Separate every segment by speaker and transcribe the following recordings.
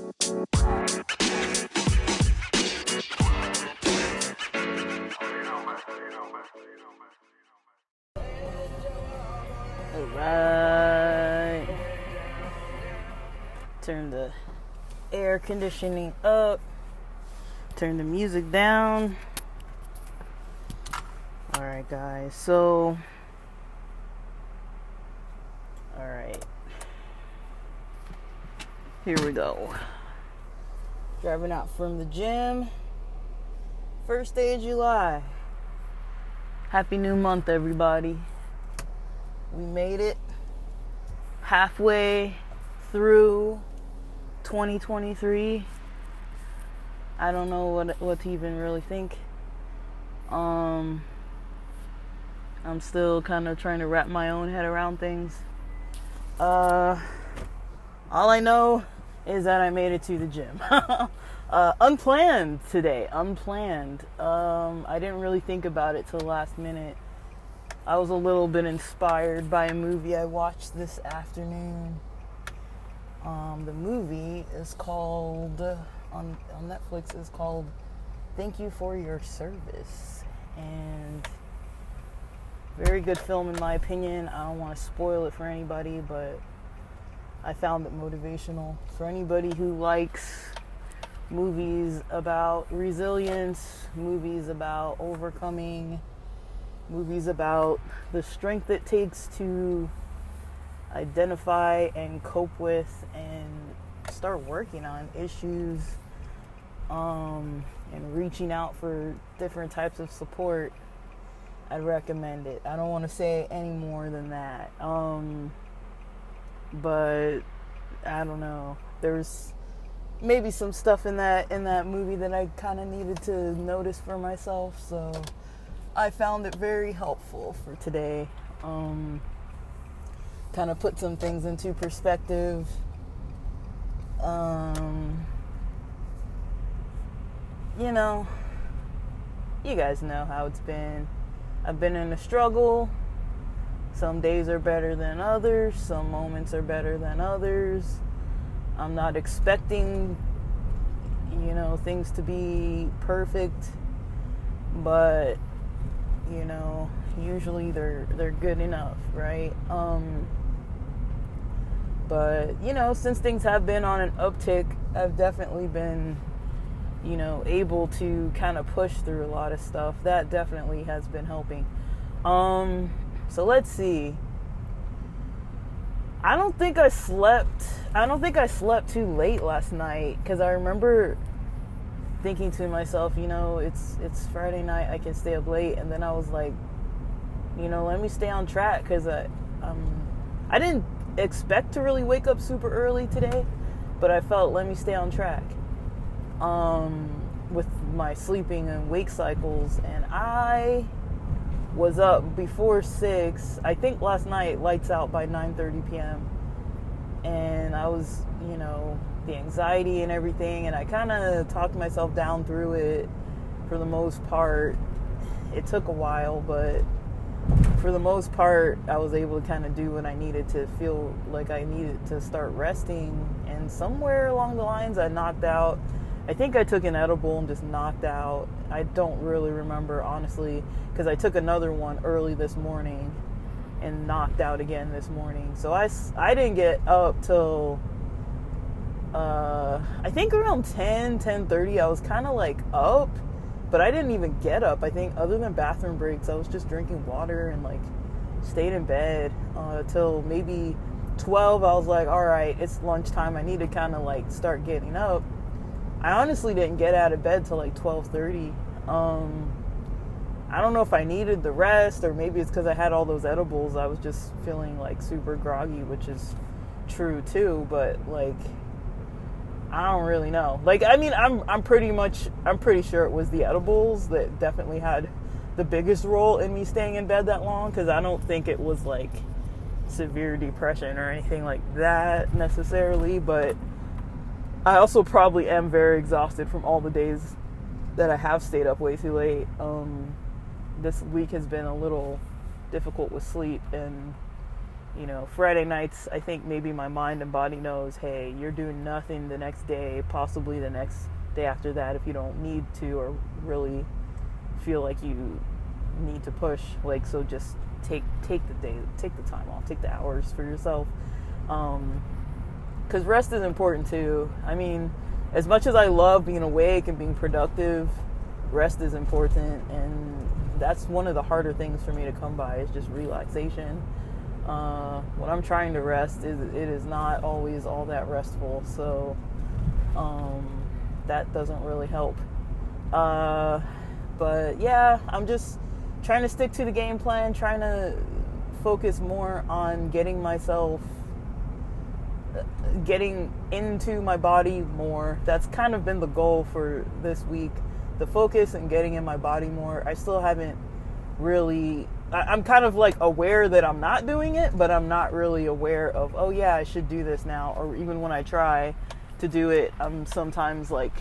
Speaker 1: Alright. Turn the air conditioning up. Turn the music down. Alright, guys. So, alright. Here we go. Driving out from the gym. First day of July. Happy new month, everybody. We made it halfway through 2023. I don't know what to even really think. I'm still kind of trying to wrap my own head around things. All I know is that I made it to the gym. Unplanned today. Unplanned. I didn't really think about it till the last minute. I was a little bit inspired by a movie I watched this afternoon. The movie is called, on Netflix, is called Thank You for Your Service. And very good film in my opinion. I don't want to spoil it for anybody, but I found it motivational. For anybody who likes movies about resilience, movies about overcoming, movies about the strength it takes to identify and cope with and start working on issues, and reaching out for different types of support, I'd recommend it. I don't want to say any more than that. But I don't know. There's maybe some stuff in that movie that I kind of needed to notice for myself, so I found it very helpful for today. Kind of put some things into perspective. You know, you guys know how it's been. I've been in a struggle. Some days are better than others. Some moments are better than others. I'm not expecting, things to be perfect, but usually they're good enough, right? But since things have been on an uptick, I've definitely been able to kind of push through a lot of stuff. That definitely has been helping. So let's see. I don't think I slept too late last night, because I remember thinking to myself, it's Friday night, I can stay up late, and then I was like, let me stay on track, because I didn't expect to really wake up super early today, but I felt, let me stay on track with my sleeping and wake cycles, and I was up before 6. I think last night, lights out by 9:30 p.m. And I was, the anxiety and everything, and I kind of talked myself down through it for the most part. It took a while, but for the most part, I was able to kind of do what I needed to feel like I needed to start resting. And somewhere along the lines, I knocked out. I think I took an edible and just knocked out. I don't really remember, honestly, because I took another one early this morning and knocked out again this morning. So I didn't get up till, I think around 10:30, I was kind of like up, but I didn't even get up. I think other than bathroom breaks, I was just drinking water and like stayed in bed till maybe 12. I was like, all right, it's lunchtime. I need to kind of like start getting up. I honestly didn't get out of bed till like 12:30. I don't know if I needed the rest, or maybe it's because I had all those edibles. I was just feeling like super groggy, which is true too, but like, I don't really know. Like, I mean, I'm pretty sure it was the edibles that definitely had the biggest role in me staying in bed that long, because I don't think it was like severe depression or anything like that necessarily, but I also probably am very exhausted from all the days that I have stayed up way too late. This week has been a little difficult with sleep, and Friday nights, I think maybe my mind and body knows, hey, you're doing nothing the next day, possibly the next day after that if you don't need to or really feel like you need to push. Like, so just take the day, take the time off, take the hours for yourself. Because rest is important too. I mean, as much as I love being awake and being productive, rest is important, and that's one of the harder things for me to come by is just relaxation. When I'm trying to rest, it is not always all that restful, so that doesn't really help. But yeah, I'm just trying to stick to the game plan, trying to focus more on getting into my body more. That's kind of been the goal for this week, the focus and getting in my body more. I still haven't really, I'm kind of like aware that I'm not doing it, but I'm not really aware of, oh yeah, I should do this now. Or even when I try to do it, I'm sometimes like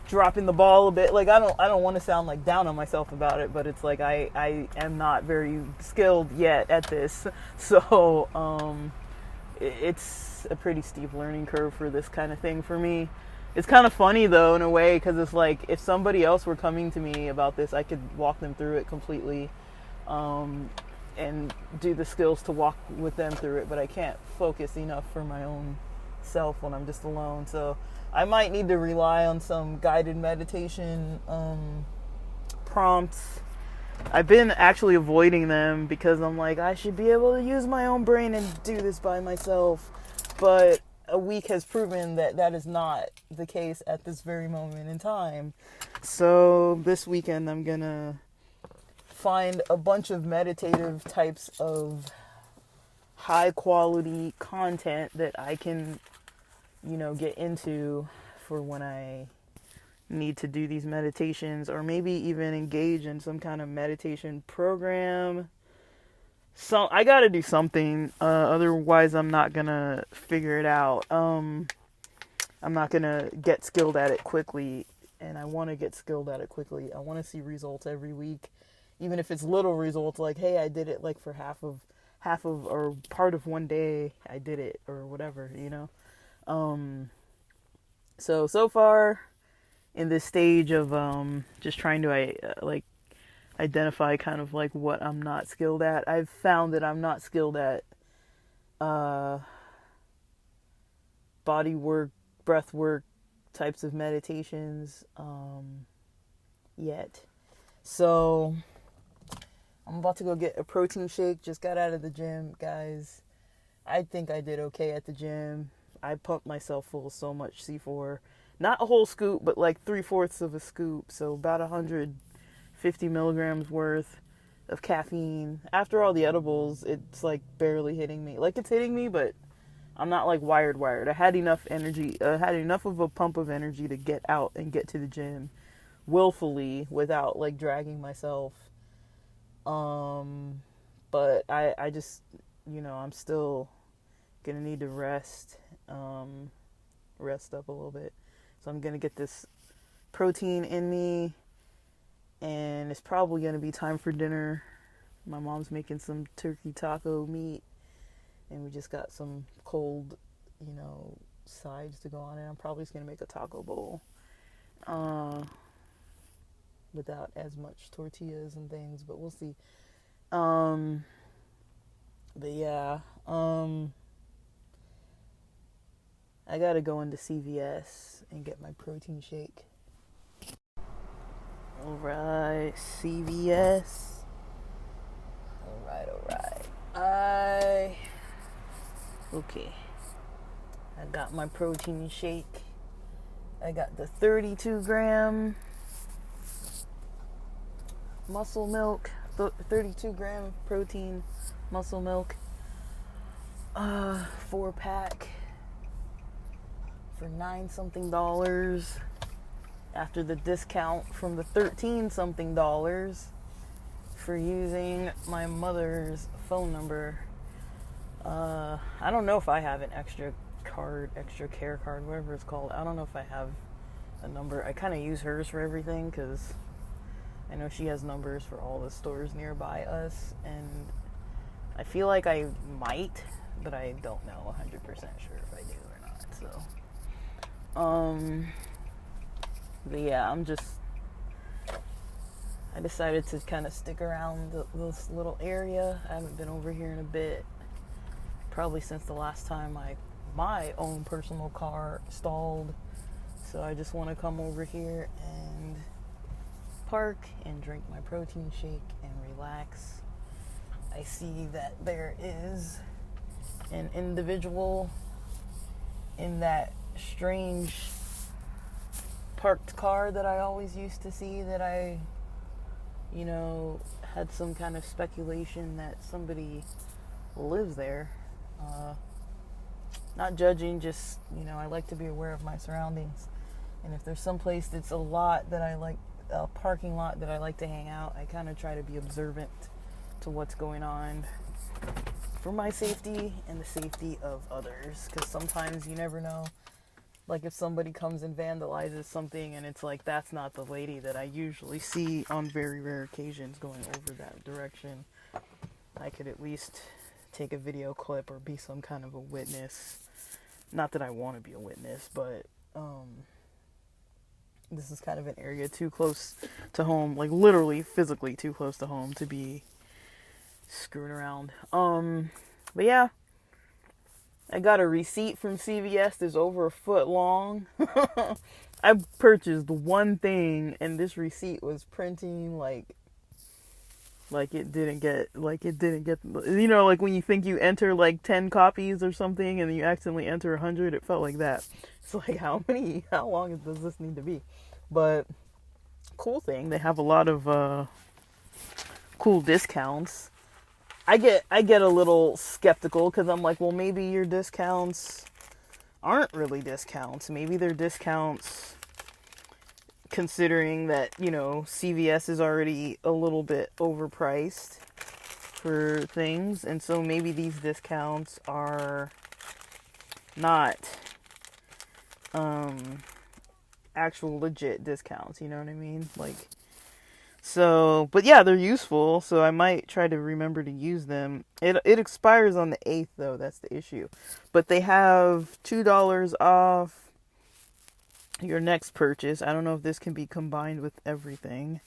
Speaker 1: dropping the ball a bit. Like, I don't want to sound like down on myself about it, but it's like I am not very skilled yet at this. So it's a pretty steep learning curve for this kind of thing for me. It's kind of funny though in a way, because it's like if somebody else were coming to me about this, I could walk them through it completely and do the skills to walk with them through it, but I can't focus enough for my own self when I'm just alone. So I might need to rely on some guided meditation prompts. I've been actually avoiding them because I'm like, I should be able to use my own brain and do this by myself. But a week has proven that that is not the case at this very moment in time. So this weekend I'm gonna find a bunch of meditative types of high quality content that I can, get into for when I need to do these meditations, or maybe even engage in some kind of meditation program. So I gotta do something, otherwise I'm not gonna figure it out. I'm not gonna get skilled at it quickly, and I want to get skilled at it quickly. I want to see results every week, even if it's little results, like, hey, I did it like for half of or part of one day, I did it, or whatever, So far in this stage of just trying to identify kind of like what I'm not skilled at. I've found that I'm not skilled at body work, breath work types of meditations yet. So I'm about to go get a protein shake. Just got out of the gym, guys. I think I did okay at the gym. I pumped myself full of so much C4. Not a whole scoop, but like 3/4 of a scoop. So about 150 milligrams worth of caffeine. After all the edibles, it's like barely hitting me. Like, it's hitting me, but I'm not like wired. I had enough energy, had enough of a pump of energy to get out and get to the gym willfully without like dragging myself. But I just, I'm still gonna need to rest up a little bit. So I'm gonna get this protein in me, and it's probably gonna be time for dinner. My mom's making some turkey taco meat, and we just got some cold, sides to go on it. I'm probably just gonna make a taco bowl without as much tortillas and things, but we'll see. But yeah, I gotta go into CVS and get my protein shake. Alright, CVS. Alright. Okay. I got my protein shake. I got the 32 gram muscle milk, 32 gram protein muscle milk, 4-pack for $9-something after the discount from the $13-something for using my mother's phone number. I don't know if I have an extra care card, whatever it's called. I don't know if I have a number. I kind of use hers for everything because I know she has numbers for all the stores nearby us, and I feel like I might, but I don't know 100% sure if I do or not. But yeah, I decided to kind of stick around this little area. I haven't been over here in a bit, probably since the last time my own personal car stalled. So I just want to come over here and park and drink my protein shake and relax. I see that there is an individual in that strange parked car that I always used to see, that I, had some kind of speculation that somebody lives there. Not judging, just, I like to be aware of my surroundings. And if there's some place that's a lot that I like, a parking lot that I like to hang out, I kind of try to be observant to what's going on for my safety and the safety of others. Because sometimes you never know. Like if somebody comes and vandalizes something and it's like, that's not the lady that I usually see on very rare occasions going over that direction, I could at least take a video clip or be some kind of a witness. Not that I want to be a witness, but this is kind of an area too close to home, like literally physically too close to home to be screwing around. But yeah, I got a receipt from CVS that's over a foot long. I purchased one thing and this receipt was printing like it didn't get, like when you think you enter like 10 copies or something and then you accidentally enter 100, it felt like that. It's like, how long does this need to be? But cool thing, they have a lot of cool discounts. I get a little skeptical because I'm like, well, maybe your discounts aren't really discounts. Maybe they're discounts considering that, CVS is already a little bit overpriced for things. And so maybe these discounts are not actual legit discounts, you know what I mean? So, but yeah, they're useful, so I might try to remember to use them. It expires on the 8th, though, that's the issue. But they have $2 off your next purchase. I don't know if this can be combined with everything,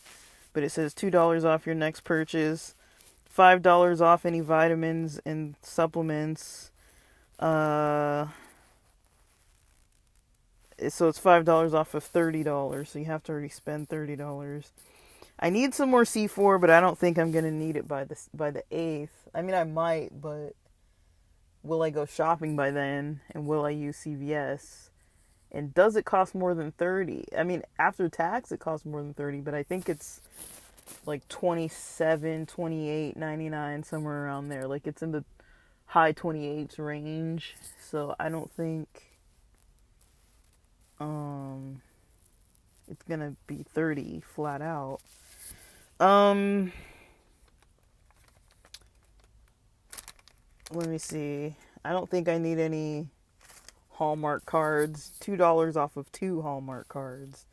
Speaker 1: but it says $2 off your next purchase, $5 off any vitamins and supplements. So it's $5 off of $30, so you have to already spend $30. I need some more C4, but I don't think I'm gonna need it by the 8th. I mean, I might, but will I go shopping by then? And will I use CVS? And does it cost more than $30? I mean, after tax, it costs more than $30, but I think it's like $27, $28, $99, somewhere around there. Like it's in the high 28s range. So I don't think it's gonna be $30 flat out. Let me see. I don't think I need any Hallmark cards. $2 off of 2 Hallmark cards.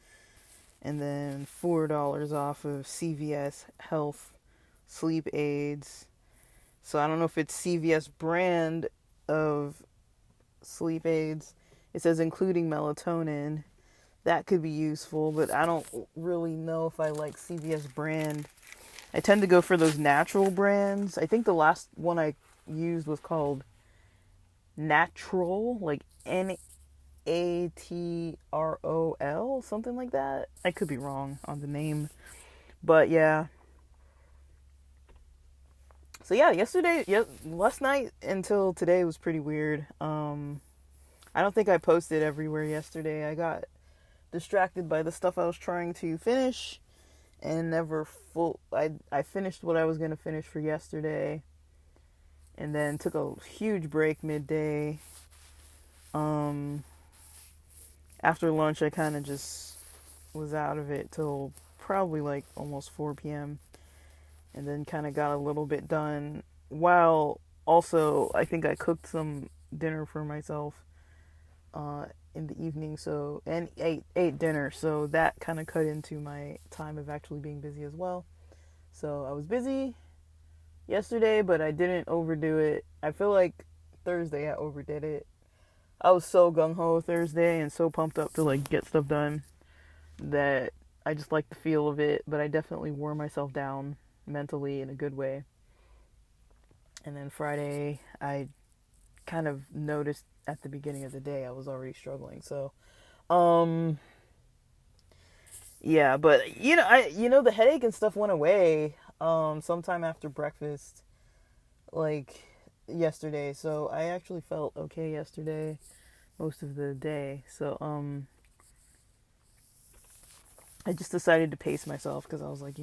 Speaker 1: And then $4 off of CVS Health sleep aids. So I don't know if it's CVS brand of sleep aids. It says including melatonin. That could be useful, but I don't really know if I like CVS brand. I tend to go for those natural brands. I think the last one I used was called Natrol, like Natrol, something like that. I could be wrong on the name, but yeah. So yeah, last night until today was pretty weird. I don't think I posted everywhere yesterday. I got distracted by the stuff I was trying to finish and I finished what I was going to finish for yesterday and then took a huge break midday. After lunch I kind of just was out of it till probably like almost 4 p.m. and then kind of got a little bit done while also I think I cooked some dinner for myself in the evening, and ate dinner, so that kind of cut into my time of actually being busy as well. So I was busy, yesterday, but I didn't overdo it. I feel like Thursday I overdid it. I was so gung ho Thursday and so pumped up to like get stuff done that I just liked the feel of it, but I definitely wore myself down mentally in a good way. And then Friday, I kind of noticed at the beginning of the day I was already struggling. So, um, yeah, but the headache and stuff went away sometime after breakfast, like yesterday. So I actually felt okay yesterday most of the day. So I just decided to pace myself because I was like,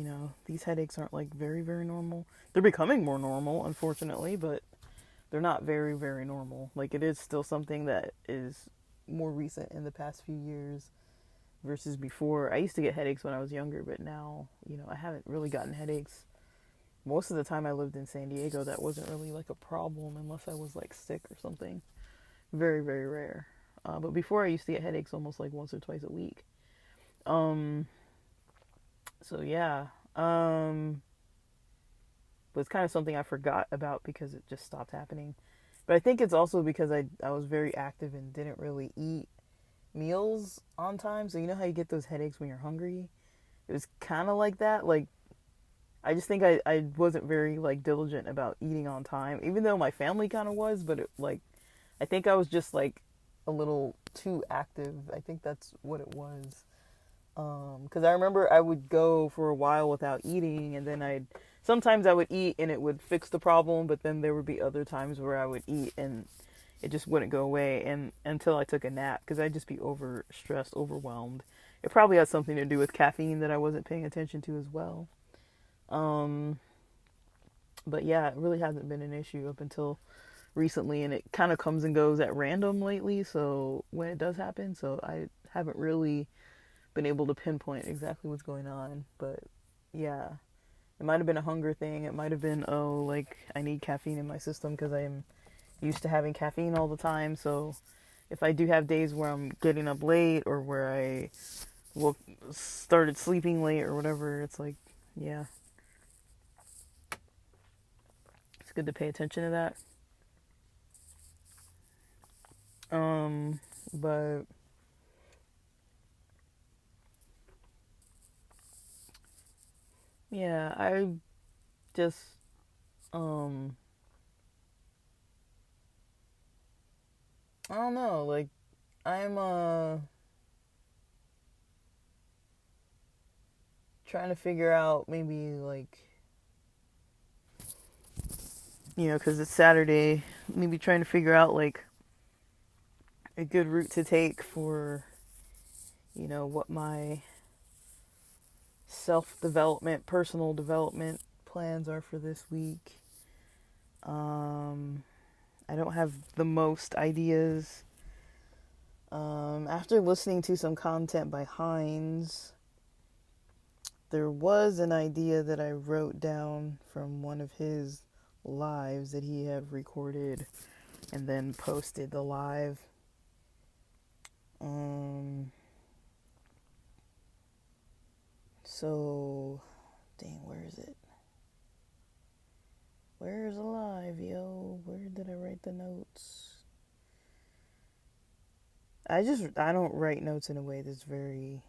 Speaker 1: these headaches aren't like very, very normal. They're becoming more normal, unfortunately, but they're not very, very normal. Like, it is still something that is more recent in the past few years versus before. I used to get headaches when I was younger, but now, I haven't really gotten headaches. Most of the time I lived in San Diego, that wasn't really like a problem unless I was like sick or something. Very, very rare. But before I used to get headaches almost like once or twice a week. Um, so yeah. But it's kind of something I forgot about because it just stopped happening. But I think it's also because I was very active and didn't really eat meals on time. So you know how you get those headaches when you're hungry? It was kind of like that. Like, I just think I wasn't very like diligent about eating on time, even though my family kind of was. But I think I was just like a little too active. I think that's what it was. Because I remember I would go for a while without eating, and then sometimes I would eat and it would fix the problem, but then there would be other times where I would eat and it just wouldn't go away, and until I took a nap, because I'd just be overstressed, overwhelmed. It probably had something to do with caffeine that I wasn't paying attention to as well. Um, but yeah, it really hasn't been an issue up until recently, and it kind of comes and goes at random lately, so when it does happen, so I haven't really been able to pinpoint exactly what's going on. But yeah, it might have been a hunger thing. It might have been, like, I need caffeine in my system because I'm used to having caffeine all the time. So if I do have days where I'm getting up late or where I started sleeping late or whatever, it's like, yeah, it's good to pay attention to that. But yeah, I just, um, I don't know, like, I'm, trying to figure out maybe, like, because it's Saturday, maybe trying to figure out, like, a good route to take for, what my self development, personal development plans are for this week. Um, I don't have the most ideas. After listening to some content by Heinz, there was an idea that I wrote down from one of his lives that he had recorded and then posted the live. So, dang, where is it? Where's Alive, yo? Where did I write the notes? I don't write notes in a way that's very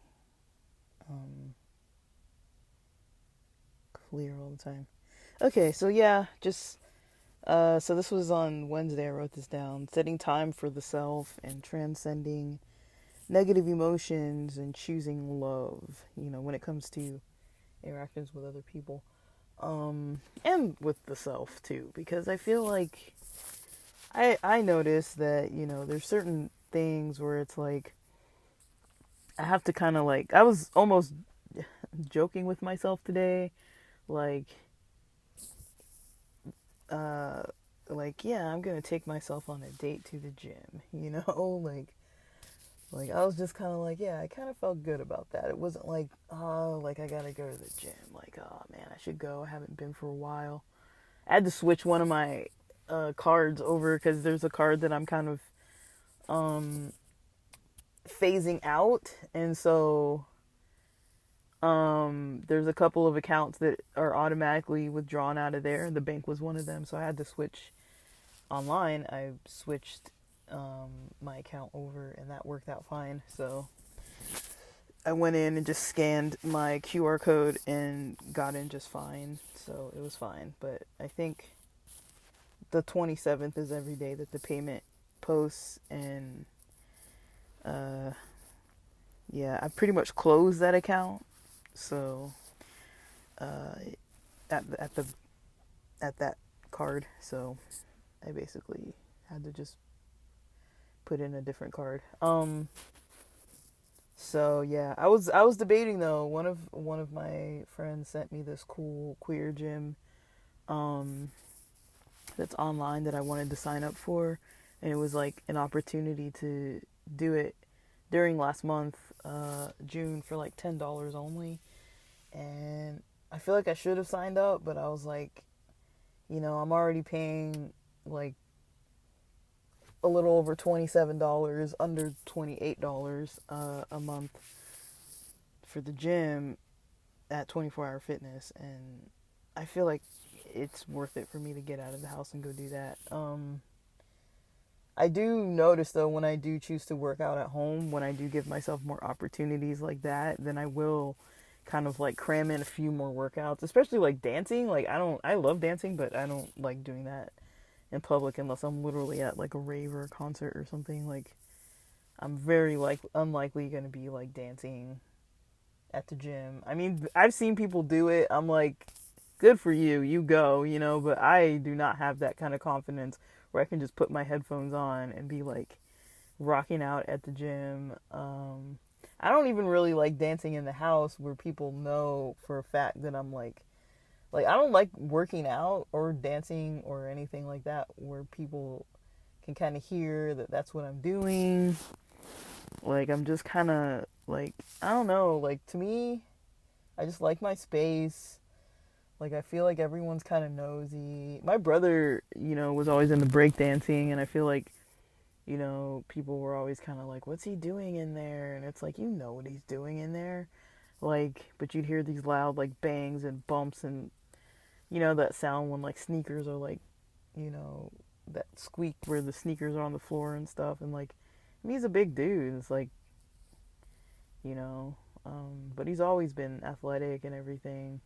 Speaker 1: clear all the time. Okay, so yeah, so this was on Wednesday. I wrote this down. Setting time for the self and transcending negative emotions and choosing love, when it comes to interactions with other people. And with the self too, because I feel like I notice that, there's certain things where it's like I have to kind of like, I was almost joking with myself today, like, uh, yeah, I'm gonna take myself on a date to the gym, like I was just kind of like, yeah, I kind of felt good about that. It wasn't like, oh, like I gotta go to the gym, like, oh man, I should go. I haven't been for a while. I had to switch one of my cards over because there's a card that I'm kind of phasing out, and so There's a couple of accounts that are automatically withdrawn out of there. The bank was one of them, so I had to switch online. I switched my account over, and that worked out fine. So I went in and just scanned my QR code and got in just fine. So it was fine. But I think the 27th is every day that the payment posts, and yeah, I pretty much closed that account. So at the at that card, so I basically had to just put in a different card. So yeah, I was debating though. One of my friends sent me this cool queer gym um that's online that I wanted to sign up for, and it was like an opportunity to do it during last month, June, for like $10 only. And I feel like I should have signed up, but I was like, I'm already paying like a little over $27, under $28 a month for the gym at 24 Hour Fitness, and I feel like it's worth it for me to get out of the house and go do that. I do notice though, when I do choose to work out at home, when I do give myself more opportunities like that, then I will kind of like cram in a few more workouts, especially like dancing. Like I love dancing, but I don't like doing that in public unless I'm literally at like a rave or a concert or something. Like I'm very like unlikely going to be like dancing at the gym. I mean, I've seen people do it. I'm like, good for you, you go, but I do not have that kind of confidence where I can just put my headphones on and be like rocking out at the gym. I don't even really like dancing in the house where people know for a fact that I'm like I don't like working out or dancing or anything like that where people can kind of hear that that's what I'm doing. Like I'm just kind of like, I don't know, like to me, I just like my space. Like I feel like everyone's kind of nosy. My brother, was always into breakdancing, and I feel like, people were always kind of like, what's he doing in there? And it's like, what he's doing in there. Like, but you'd hear these loud like bangs and bumps, and that sound when like sneakers are like, that squeak where the sneakers are on the floor and stuff. And like, he's a big dude. It's like, but he's always been athletic and everything.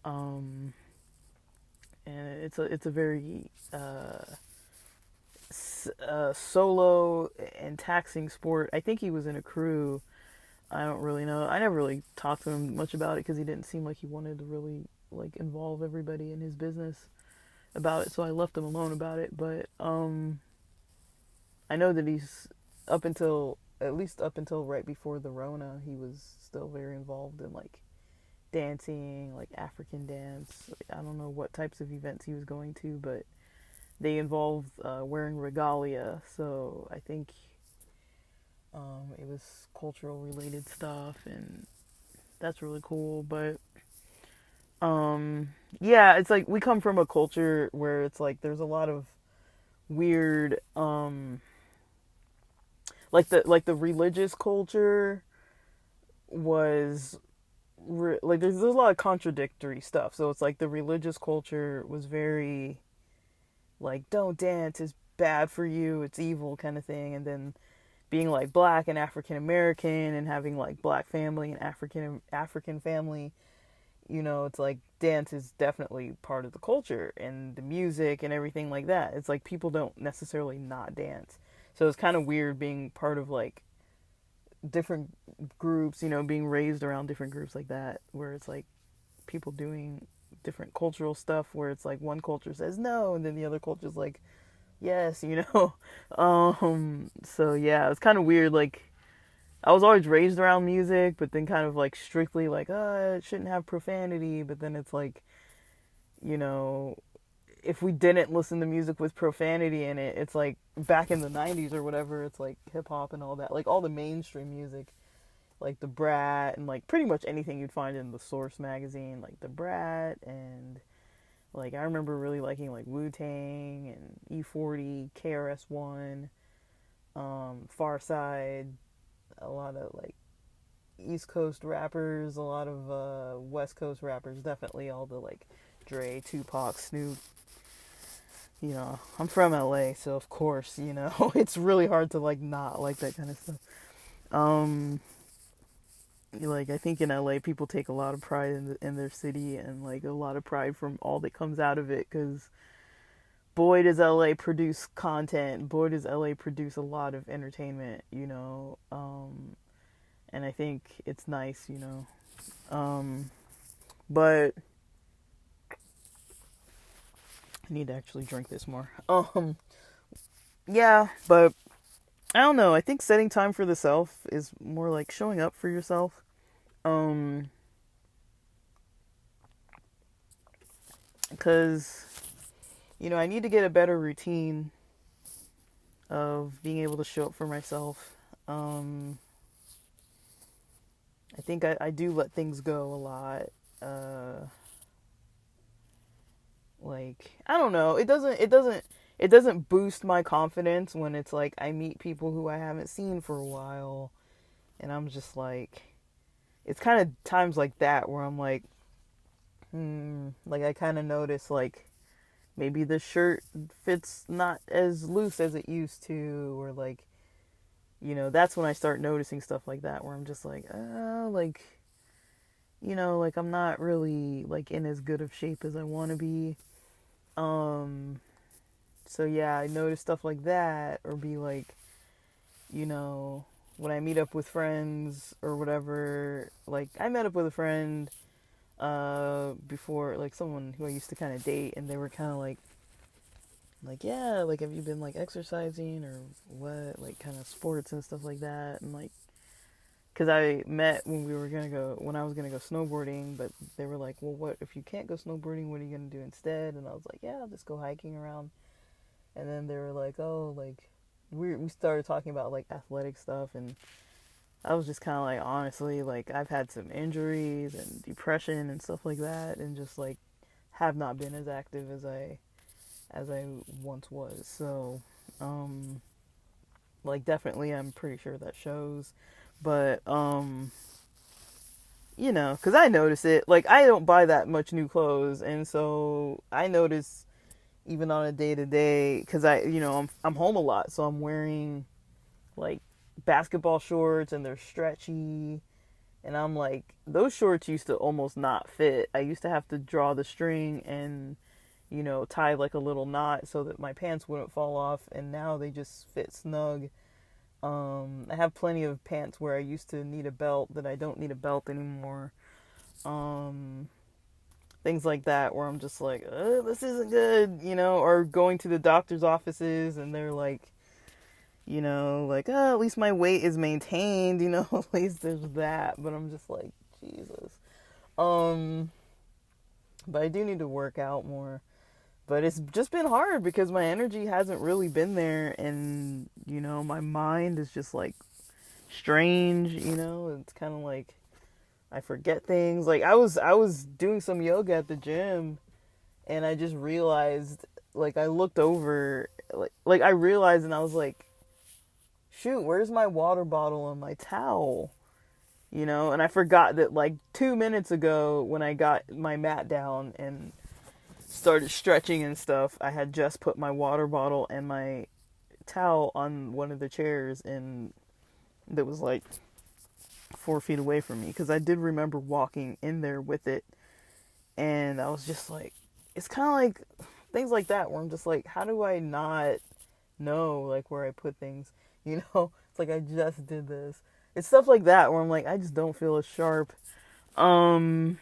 Speaker 1: And it's a very solo and taxing sport. I think he was in a crew. I don't really know. I never really talked to him much about it because he didn't seem like he wanted to really like involve everybody in his business about it. So I left him alone about it. But I know that he's at least up until right before the Rona, he was still very involved in like dancing, like African dance. Like, I don't know what types of events he was going to, but they involved wearing regalia. So I think it was cultural related stuff, and that's really cool. But yeah, it's like we come from a culture where it's like there's a lot of weird like the religious culture was like there's a lot of contradictory stuff. So it's like the religious culture was very like, don't dance, it's bad for you, it's evil kind of thing. And then being like black and African American and having like black family and African family, it's like dance is definitely part of the culture and the music and everything like that. It's like people don't necessarily not dance. So it's kind of weird being part of like different groups, being raised around different groups like that, where it's like people doing different cultural stuff where it's like one culture says no and then the other culture's like yes. So yeah, it's kind of weird. Like I was always raised around music, but then kind of like strictly like it shouldn't have profanity, but then it's like, if we didn't listen to music with profanity in it, it's like back in the 90s or whatever, it's like hip hop and all that, like all the mainstream music, like the Brat and like pretty much anything you'd find in the Source magazine, like the Brat. And like I remember really liking like Wu-Tang and E40, KRS-One, Far Side, a lot of like East Coast rappers, a lot of West Coast rappers, definitely all the like Dre, Tupac, Snoop. You know, I'm from LA, so of course, you know, it's really hard to like not like that kind of stuff. Um, like I think in LA, people take a lot of pride in their city and like a lot of pride from all that comes out of it. Because boy, does LA produce content. Boy, does LA produce a lot of entertainment. You know, and I think it's nice. You know, but I need to actually drink this more. Yeah, but I don't know. I think setting time for the self is more like showing up for yourself. Um, because you know, I need to get a better routine of being able to show up for myself. Um, I think I do let things go a lot. Uh, like I don't know. It doesn't boost my confidence when it's like I meet people who I haven't seen for a while, and I'm just like, it's kind of times like that where I'm like, like I kind of notice like maybe the shirt fits not as loose as it used to, or like, you know, that's when I start noticing stuff like that where I'm just like, like, you know, like I'm not really like in as good of shape as I want to be. Um, so yeah, I notice stuff like that, or be like, you know, when I meet up with friends or whatever, like I met up with a friend before, like someone who I used to kind of date, and they were kind of like yeah, like have you been like exercising or what, like kind of sports and stuff like that. And like, because I met when I was gonna go snowboarding, but they were like, well, what if you can't go snowboarding, what are you gonna do instead? And I was like, yeah, I'll just go hiking around. And then they were like, oh, like we started talking about like athletic stuff, and I was just kind of like, honestly, like I've had some injuries and depression and stuff like that, and just like have not been as active as I once was. So, like definitely, I'm pretty sure that shows. But you know, because I notice it. Like I don't buy that much new clothes, and so I notice even on a day to day, because you know, I'm home a lot, so I'm wearing like basketball shorts, and they're stretchy. And I'm like, those shorts used to almost not fit. I used to have to draw the string and, you know, tie like a little knot so that my pants wouldn't fall off. And now they just fit snug. I have plenty of pants where I used to need a belt that I don't need a belt anymore. Things like that where I'm just like, this isn't good, you know, or going to the doctor's offices and they're like, you know, like, oh, at least my weight is maintained, you know, at least there's that. But I'm just like, Jesus. But I do need to work out more. But it's just been hard because my energy hasn't really been there, and, you know, my mind is just like strange, you know, it's kind of like I forget things. Like I was doing some yoga at the gym, and I just realized, like I looked over, like I realized, and I was like, shoot, where's my water bottle and my towel? You know, and I forgot that like 2 minutes ago when I got my mat down and started stretching and stuff, I had just put my water bottle and my towel on one of the chairs, and that was like 4 feet away from me, because I did remember walking in there with it. And I was just like, it's kind of like things like that where I'm just like, how do I not know like where I put things? You know, it's like I just did this. It's stuff like that where I'm like, I just don't feel as sharp. And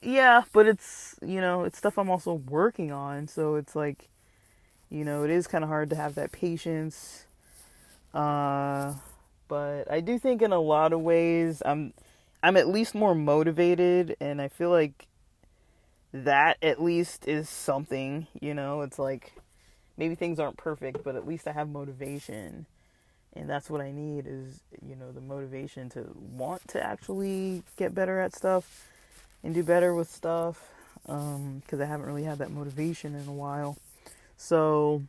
Speaker 1: yeah, but it's, you know, it's stuff I'm also working on. So it's like, you know, it is kind of hard to have that patience. But I do think in a lot of ways I'm at least more motivated, and I feel like that at least is something, you know. It's like maybe things aren't perfect, but at least I have motivation. And that's what I need is, you know, the motivation to want to actually get better at stuff and do better with stuff. Because I haven't really had that motivation in a while. So,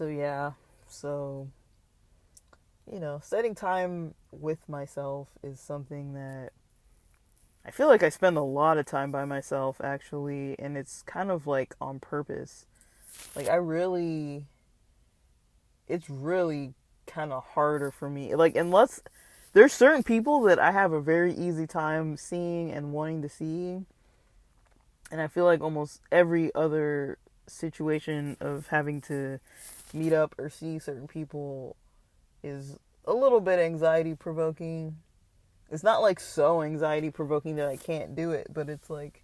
Speaker 1: So yeah, so setting time with myself is something that I feel like I spend a lot of time by myself actually, and it's kind of like on purpose. Like it's really kind of harder for me. Like unless there's certain people that I have a very easy time seeing and wanting to see, and I feel like almost every other situation of having to meet up or see certain people is a little bit anxiety provoking. It's not like so anxiety provoking that I can't do it, but it's like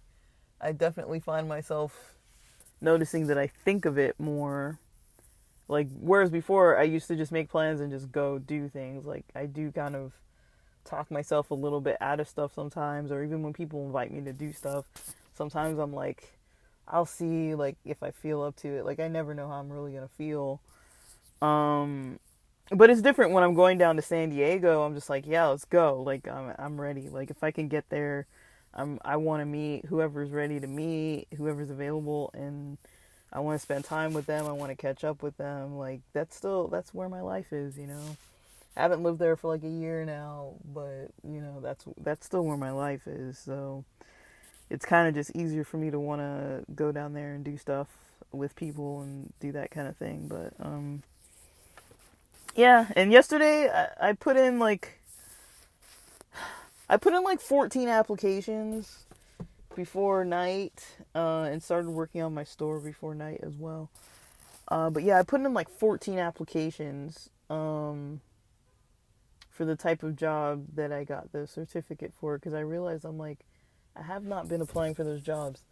Speaker 1: I definitely find myself noticing that I think of it more. Like, whereas before I used to just make plans and just go do things. Like, I do kind of talk myself a little bit out of stuff sometimes, or even when people invite me to do stuff, sometimes I'm like, I'll see, like, if I feel up to it. Like, I never know how I'm really gonna feel. Um, but it's different when I'm going down to San Diego. I'm just like, yeah, let's go. Like, I'm ready. Like, if I can get there, I want to meet whoever's ready to meet, whoever's available, and I want to spend time with them. I want to catch up with them. Like, that's where my life is. I haven't lived there for like a year now, but that's still where my life is. So it's kind of just easier for me to want to go down there and do stuff with people and do that kind of thing. But yeah. And yesterday I put in like 14 applications before night, and started working on my store before night as well. But yeah, I put in like 14 applications for the type of job that I got the certificate for, because I realized I'm like, I have not been applying for those jobs.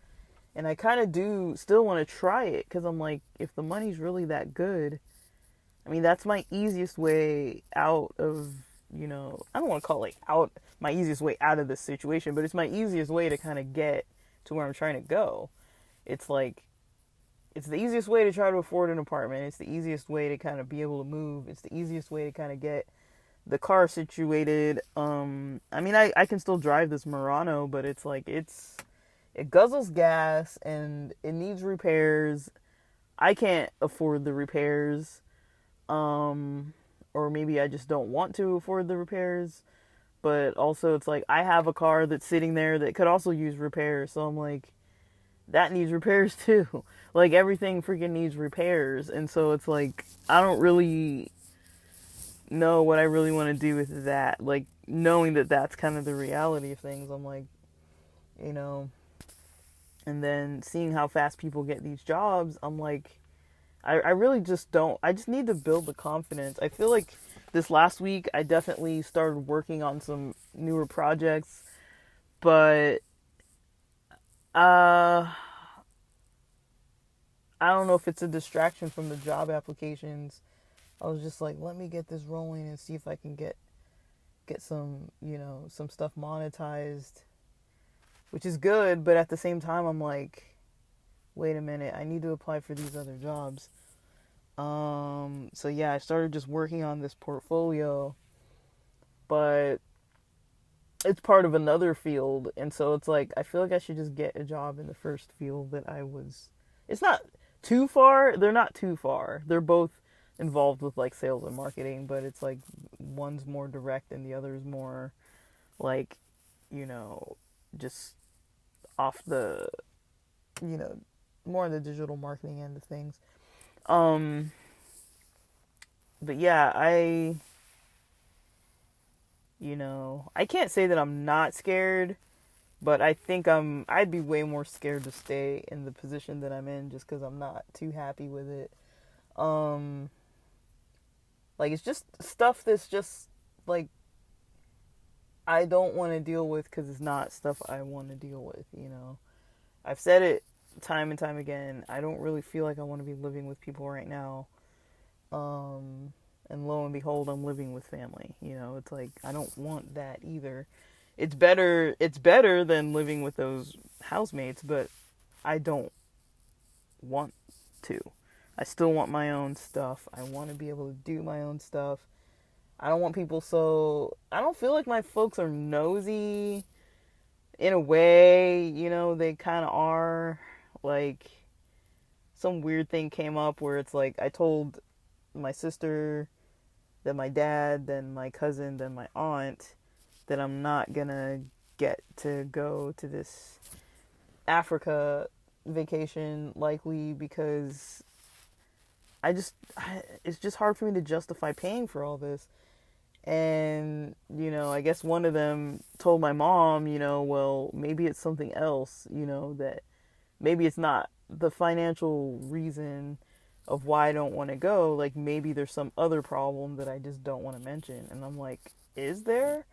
Speaker 1: And I kind of do still want to try it, because I'm like, if the money's really that good, I mean, that's my easiest way out of, I don't want to call it like out, my easiest way out of this situation, but it's my easiest way to kind of get to where I'm trying to go. It's like, it's the easiest way to try to afford an apartment. It's the easiest way to kind of be able to move. It's the easiest way to kind of get the car situated. I mean, I can still drive this Murano, but it's like, it guzzles gas and it needs repairs. I can't afford the repairs. Or maybe I just don't want to afford the repairs. But also it's like, I have a car that's sitting there that could also use repairs. So I'm like, that needs repairs too. Like, everything freaking needs repairs. And so it's like, I don't really know what I really want to do with that. Like, knowing that that's kind of the reality of things, I'm like, and then seeing how fast people get these jobs, I'm like, I really just don't. I just need to build the confidence. I feel like this last week I definitely started working on some newer projects, but I don't know if it's a distraction from the job applications. I was just like, let me get this rolling and see if I can get some, some stuff monetized, which is good, but at the same time I'm like, wait a minute, I need to apply for these other jobs. So yeah, I started just working on this portfolio, but it's part of another field, and so it's like, I feel like I should just get a job in the first field that I was. It's not too far. They're not too far. They're both involved with like sales and marketing, but it's like one's more direct and the other is more like, just off the, more on the digital marketing end of things. But yeah, I can't say that I'm not scared, but I think I'd be way more scared to stay in the position that I'm in just because I'm not too happy with it. Like, it's just stuff that's just like, I don't want to deal with because it's not stuff I want to deal with, I've said it time and time again. I don't really feel like I want to be living with people right now. And lo and behold, I'm living with family. It's like, I don't want that either. It's better than living with those housemates, but I don't want to. I still want my own stuff. I want to be able to do my own stuff. I don't want people I don't feel like my folks are nosy in a way, they kind of are. Like, some weird thing came up where it's like, I told my sister, then my dad, then my cousin, then my aunt, that I'm not gonna get to go to this Africa vacation likely because it's just hard for me to justify paying for all this. And, I guess one of them told my mom, well, maybe it's something else, that maybe it's not the financial reason of why I don't want to go. Like, maybe there's some other problem that I just don't want to mention. And I'm like, is there?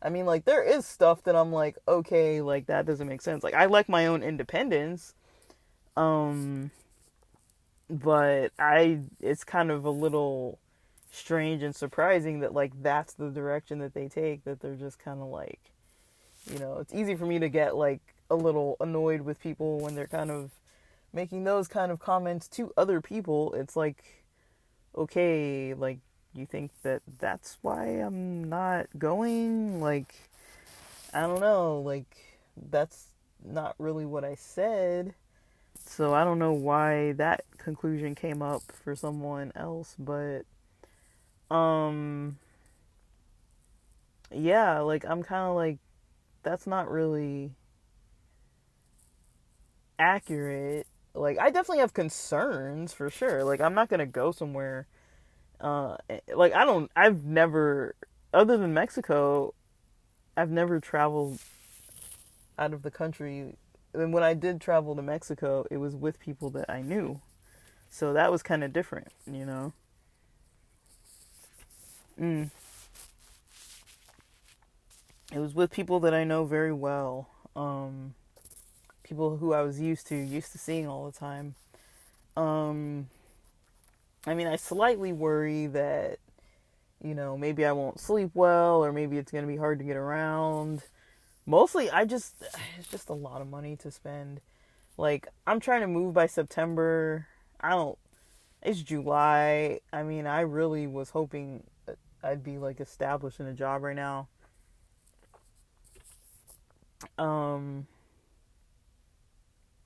Speaker 1: I mean, like, there is stuff that I'm like, okay, like, that doesn't make sense. Like, I like my own independence. But it's kind of a little strange and surprising that, like, that's the direction that they take, that they're just kind of like, it's easy for me to get, like, a little annoyed with people when they're kind of making those kind of comments to other people. It's like, okay, like, you think that that's why I'm not going? Like, I don't know, like, that's not really what I said. So I don't know why that conclusion came up for someone else, but yeah, like, I'm kind of like, that's not really accurate. Like, I definitely have concerns for sure. Like, I'm not gonna go somewhere. Like, I've never, other than Mexico, I've never traveled out of the country. And when I did travel to Mexico, it was with people that I knew. So that was kind of different, Mm. It was with people that I know very well. People who I was used to seeing all the time. I mean, I slightly worry that, maybe I won't sleep well, or maybe it's going to be hard to get around. Mostly, it's just a lot of money to spend. Like, I'm trying to move by September. It's July. I mean, I really was hoping that I'd be, like, established in a job right now.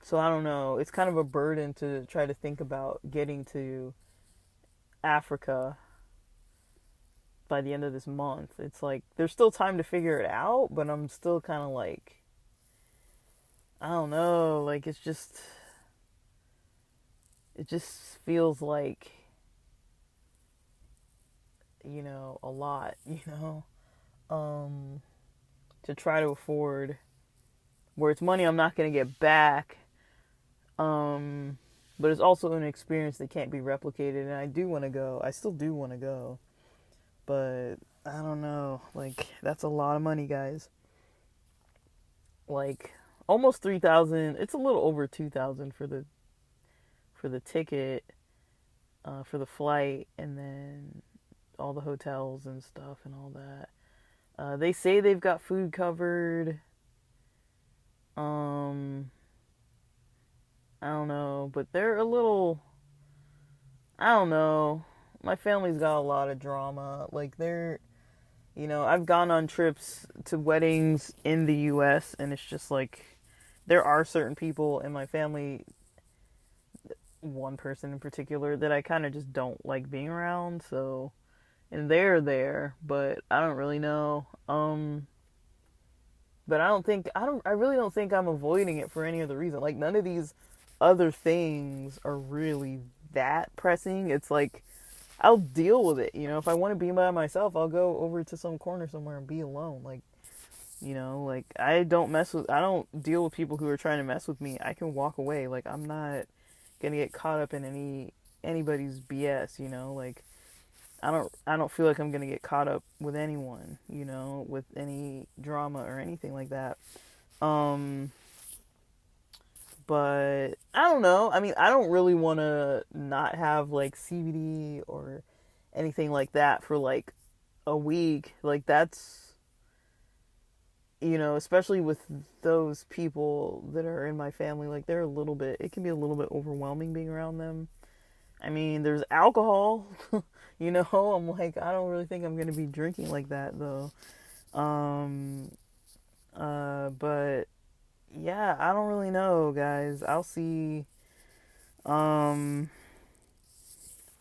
Speaker 1: So I don't know. It's kind of a burden to try to think about getting to Africa by the end of this month. It's like, there's still time to figure it out, but I'm still kind of like, I don't know, like, it just feels like, a lot, to try to afford, where it's money I'm not going to get back, but it's also an experience that can't be replicated, and I still do want to go, but I don't know, like, that's a lot of money, guys. Like, almost 3,000. It's a little over 2,000 for the ticket, for the flight, and then all the hotels and stuff and all that. They say they've got food covered. I don't know, but they're a little, I don't know. My family's got a lot of drama. Like, I've gone on trips to weddings in the US, and it's just like, there are certain people in my family, one person in particular, that I kind of just don't like being around. So, and they're there, but I don't really know. But I really don't think I'm avoiding it for any other reason. Like, none of these other things are really that pressing. It's like, I'll deal with it. If I want to be by myself, I'll go over to some corner somewhere and be alone. Like, like, I don't deal with people who are trying to mess with me. I can walk away. Like, I'm not gonna get caught up in anybody's BS, like, I don't feel like I'm gonna get caught up with anyone, with any drama or anything like that. But I don't know. I mean, I don't really want to not have, like, CBD or anything like that for, like, a week. Like, that's, especially with those people that are in my family, like, it can be a little bit overwhelming being around them. I mean, there's alcohol, I'm like, I don't really think I'm going to be drinking like that, though. But yeah, I don't really know, guys. I'll see. Part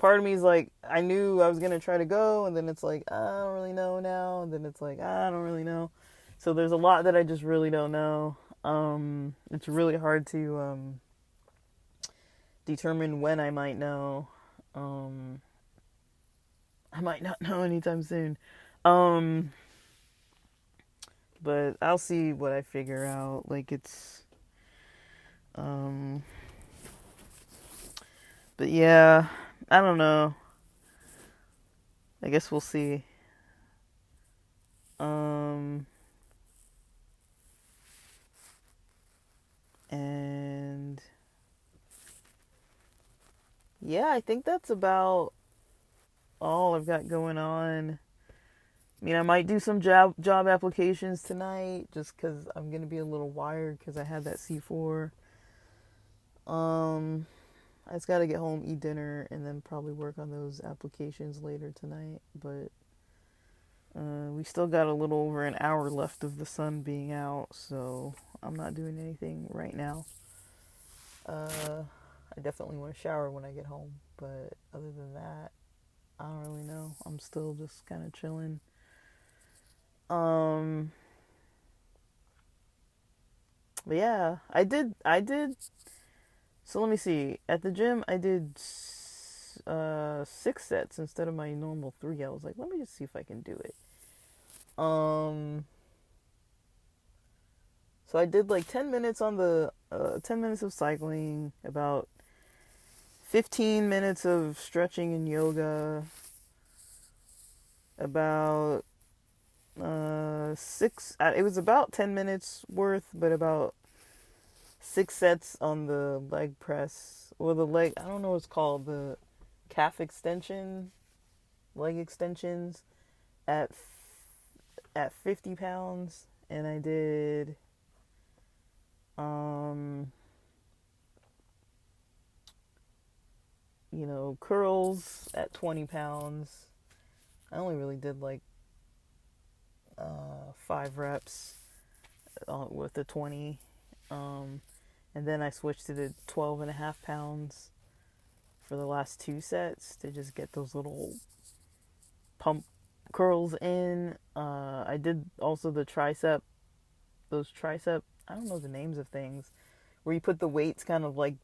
Speaker 1: part of me is like, I knew I was gonna try to go, and then it's like, I don't really know now, and then it's like, I don't really know. So there's a lot that I just really don't know. It's really hard to determine when I might know. I might not know anytime soon. But I'll see what I figure out. Like um, but yeah, I don't know. I guess we'll see. And yeah, I think that's about all I've got going on. I mean, I might do some job applications tonight just because I'm going to be a little wired because I had that C4. I just got to get home, eat dinner, and then probably work on those applications later tonight. But we still got a little over an hour left of the sun being out, so I'm not doing anything right now. I definitely want to shower when I get home, but other than that, I don't really know. I'm still just kind of chilling. But yeah, I did. So let me see. At the gym, I did 6 sets instead of my normal 3. I was like, let me just see if I can do it. So I did like 10 minutes on the 10 minutes of cycling, about 15 minutes of stretching and yoga, about 6. It was about 10 minutes worth, but about 6 sets on the leg press, or the leg, I don't know what it's called, the calf extension, leg extensions at 50 pounds. And I did curls at 20 pounds. I only really did like 5 reps with the 20. And then I switched to the 12.5 pounds for the last 2 sets to just get those little pump curls in. I did also the tricep, I don't know the names of things, where you put the weights kind of like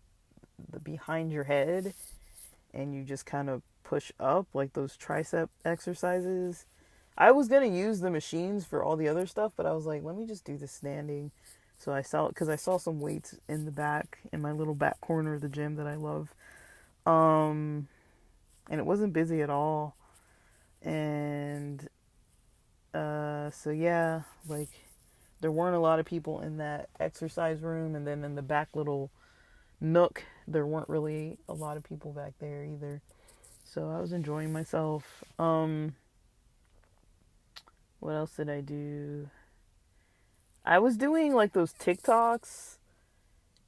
Speaker 1: behind your head and you just kind of push up, like those tricep exercises. I was going to use the machines for all the other stuff, but I was like, let me just do the standing. So because I saw some weights in the back, in my little back corner of the gym that I love. And it wasn't busy at all. And so yeah, like there weren't a lot of people in that exercise room, and then in the back little nook, there weren't really a lot of people back there either. So I was enjoying myself. What else did I do? I was doing like those TikToks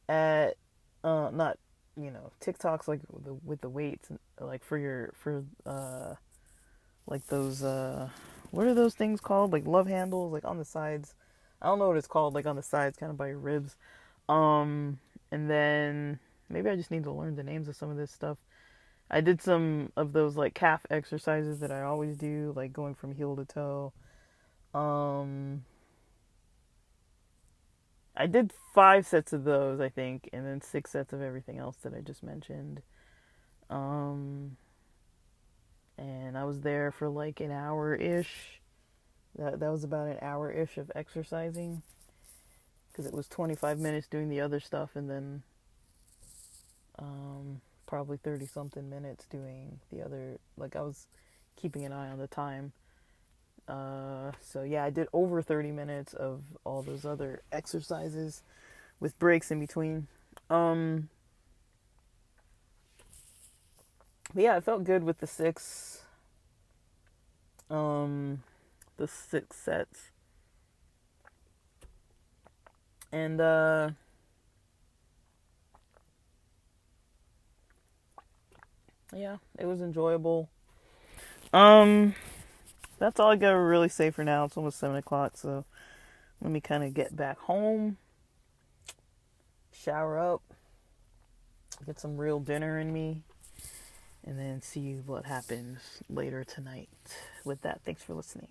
Speaker 1: at not TikToks like with the weights, like for like those what are those things called, like love handles, like on the sides. I don't know what it's called, like on the sides, kind of by your ribs. And then maybe I just need to learn the names of some of this stuff. I did some of those like calf exercises that I always do, like going from heel to toe. I did 5 sets of those, I think, and then 6 sets of everything else that I just mentioned. And I was there for like an hour-ish. That was about an hour-ish of exercising, because it was 25 minutes doing the other stuff, and then probably 30-something minutes doing the other. Like, I was keeping an eye on the time. So yeah, I did over 30 minutes of all those other exercises with breaks in between. But yeah, I felt good with the 6 sets. And yeah, it was enjoyable. That's all I gotta really say for now. It's almost 7 o'clock, so let me kind of get back home, shower up, get some real dinner in me, and then see what happens later tonight. With that, thanks for listening.